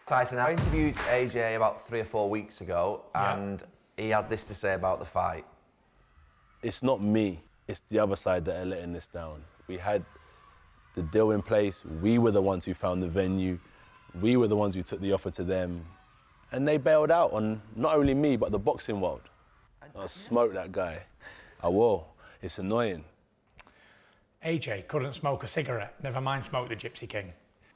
Tyson, I interviewed AJ about 3 or 4 weeks ago, and he had this to say about the fight. It's not me, it's the other side that are letting this down. We had the deal in place, we were the ones who found the venue, we were the ones who took the offer to them, and they bailed out on not only me, but the boxing world. I'll smoke that guy. I will. It's annoying. AJ couldn't smoke a cigarette, never mind smoke the Gypsy King.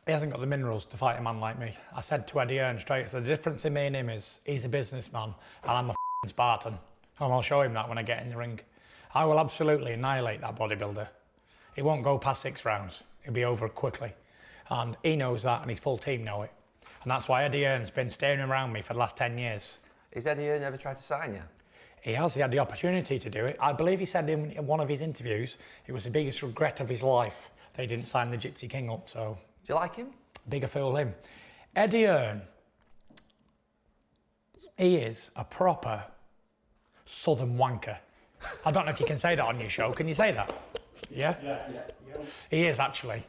He hasn't got the minerals to fight a man like me. I said to Eddie Hearn straight, so the difference in me and him is he's a businessman and I'm a Spartan. And I'll show him that when I get in the ring. I will absolutely annihilate that bodybuilder. He won't go past 6 rounds. He'll be over quickly. And he knows that and his full team know it. And that's why Eddie Hearn's been staring around me for the last 10 years. Has Eddie Hearn ever tried to sign you? He has, he had the opportunity to do it. I believe he said in one of his interviews, it was the biggest regret of his life they didn't sign the Gypsy King up, so. Do you like him? Bigger fool him. Eddie Hearn, he is a proper southern wanker. I don't know if you can say that on your show, can you say that? Yeah? Yeah. He is actually.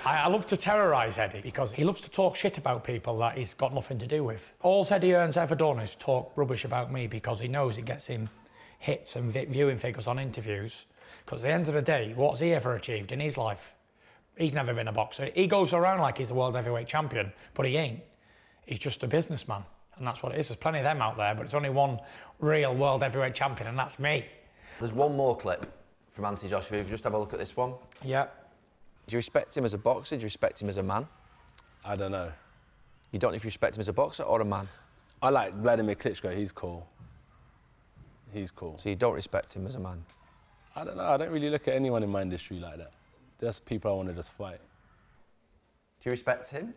I love to terrorise Eddie because he loves to talk shit about people that he's got nothing to do with. All Eddie Hearn's ever done is talk rubbish about me because he knows it gets him hits and viewing figures on interviews. Because at the end of the day, what's he ever achieved in his life? He's never been a boxer. He goes around like he's a world heavyweight champion, but he ain't. He's just a businessman, and that's what it is. There's plenty of them out there, but it's only one real world heavyweight champion, and that's me. There's one more clip from Anthony Joshua. If you just have a look at this one. Yeah. Do you respect him as a boxer? Do you respect him as a man? I don't know. You don't know if you respect him as a boxer or a man? I like Vladimir Klitschko, he's cool. He's cool. So you don't respect him as a man? I don't know, I don't really look at anyone in my industry like that. There's people I want to just fight. Do you respect him?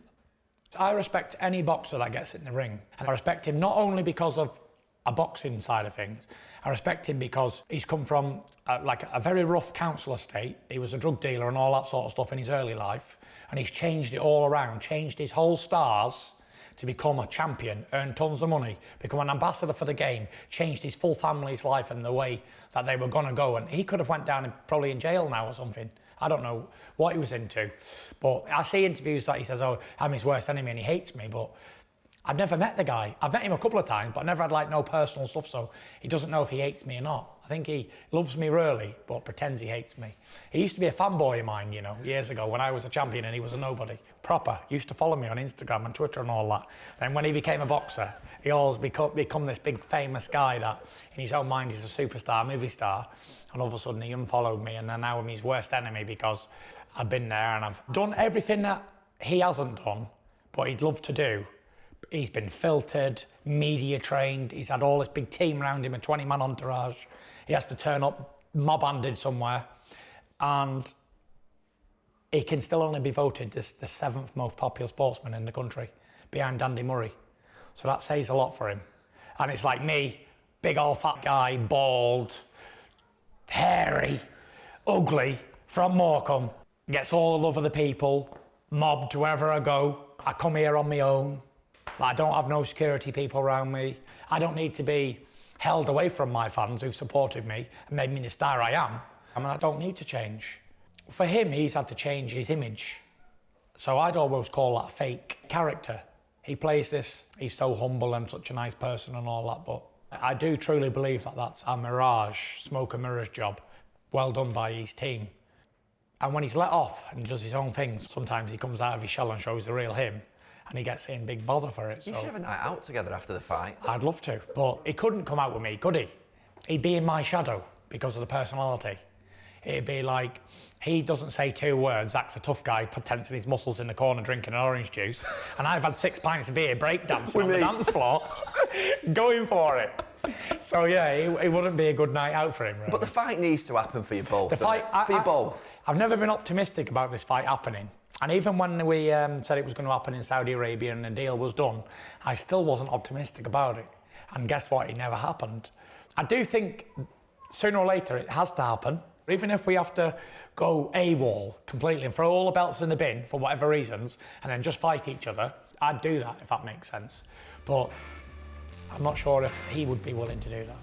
I respect any boxer that gets in the ring. And I respect him not only because of a boxing side of things, I respect him because he's come from like a very rough council estate. He was a drug dealer and all that sort of stuff in his early life, and he's changed it all around, changed his whole stars to become a champion, earn tons of money, become an ambassador for the game, changed his full family's life and the way that they were going to go. And he could have went down and probably in jail now or something. I don't know what he was into. But I see interviews that he says, oh, I'm his worst enemy and he hates me. But I've never met the guy. I've met him a couple of times, but I never had like no personal stuff, so he doesn't know if he hates me or not. I think he loves me really, but pretends he hates me. He used to be a fanboy of mine, you know, years ago when I was a champion and he was a nobody. Proper. He used to follow me on Instagram and Twitter and all that. And when he became a boxer, he always become this big famous guy that in his own mind he's a superstar, movie star. And all of a sudden he unfollowed me and then now I'm his worst enemy because I've been there and I've done everything that he hasn't done, but he'd love to do. He's been filtered, media trained, he's had all this big team around him, a 20-man entourage. He has to turn up mob-handed somewhere, and he can still only be voted as the 7th most popular sportsman in the country, behind Andy Murray. So that says a lot for him. And it's like me, big old fat guy, bald, hairy, ugly, from Morecambe, gets all the love of the people, mobbed wherever I go. I come here on my own. I don't have no security people around me. I don't need to be held away from my fans who've supported me and made me the star I am. I mean, I don't need to change. For him, he's had to change his image. So I'd always call that a fake character. He plays this, he's so humble and such a nice person and all that, but I do truly believe that that's a mirage, smoke and mirrors job, well done by his team. And when he's let off and does his own things, sometimes he comes out of his shell and shows the real him. And he gets in big bother for it. You should have a night out together after the fight. I'd love to, but he couldn't come out with me, could he? He'd be in my shadow because of the personality. It'd be like, he doesn't say 2 words, acts a tough guy, tensing his muscles in the corner drinking an orange juice, and I've had 6 pints of beer breakdancing on the dance floor, going for it. So yeah, it wouldn't be a good night out for him, really. But the fight needs to happen for you both. The fight, for you both. I've never been optimistic about this fight happening. And even when we said it was going to happen in Saudi Arabia and the deal was done, I still wasn't optimistic about it. And guess what? It never happened. I do think sooner or later it has to happen. Even if we have to go AWOL completely and throw all the belts in the bin for whatever reasons and then just fight each other, I'd do that if that makes sense. But I'm not sure if he would be willing to do that.